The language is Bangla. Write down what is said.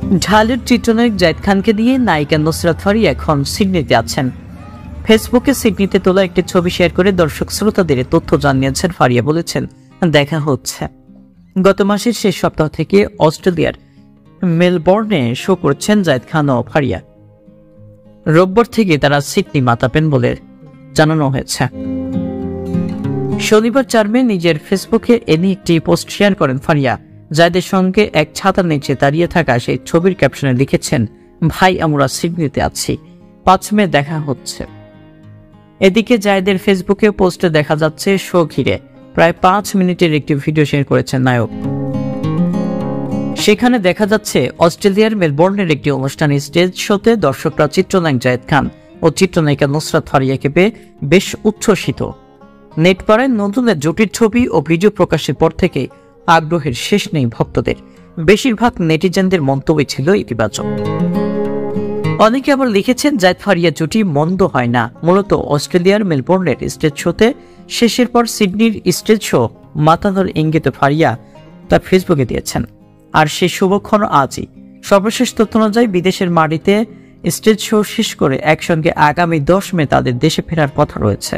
ঢালিউড চিত্রনায়ক জায়েদ খানকে দিয়ে নায়িকা নুসরাত ফারিয়া এখন সিডনিতে আছেন। ফেসবুকে সিডনিতে তোলা একটি ছবি শেয়ার করে দর্শক শ্রোতাদের তথ্য জানিয়েছেন ফারিয়া। বলেছেন, দেখা হচ্ছে। গত মাসের শেষ সপ্তাহ থেকে অস্ট্রেলিয়ার মেলবোর্নে শো করছেন জায়েদ খান ও ফারিয়া। রোববার থেকে তারা সিডনি মাতাবেন বলে জানানো হয়েছে। শনিবার 4 মে নিজের ফেসবুকে এনে একটি পোস্ট শেয়ার করেন ফারিয়া। জায়েদের সঙ্গে এক ছাতার নিচে দাঁড়িয়ে থাকা সেই ছবির ক্যাপশনে লিখেছেন, ভাই আমরা সিডনিতে আছি, 5 মে দেখা হচ্ছে। এদিকে জায়েদের ফেসবুকে পোস্টে দেখা যাচ্ছে শো ঘিরে প্রায় 5 মিনিটের একটি ভিডিও শেয়ার করেছেন নায়ক। সেখানে দেখা যাচ্ছে অস্ট্রেলিয়ার মেলবোর্নের একটি অনুষ্ঠানে স্টেজ শোতে দর্শকরা চিত্রনায়ক জায়েদ খান ও চিত্রনায়িকা নুসরাত ফারিয়াকে পেয়ে বেশ উচ্ছ্বসিত। নেটপাড়ায় নতুনের জুটির ছবি ও ভিডিও প্রকাশের পর থেকে আগ্রহের শেষ নেই ভক্তদের। বেশিরভাগ নেটিজেনদের মন্তব্য ছিল ইতিবাচক। অনেকে আবার লিখেছেন, জায়েদ ফারিয়া জুটি মন্দ হয় না। মূলত অস্ট্রেলিয়ার মেলবোর্নের স্টেজ শোতে শেষের পর সিডনির স্টেজ শো মাতানোর ইঙ্গিতে ফারিয়া তার ফেসবুকে দিয়েছেন। আর সেই শুভক্ষণ আজই। সর্বশেষ তথ্য অনুযায়ী বিদেশের মাটিতে স্টেজ শো শেষ করে একসঙ্গে আগামী 10 মে তাদের দেশে ফেরার কথা রয়েছে।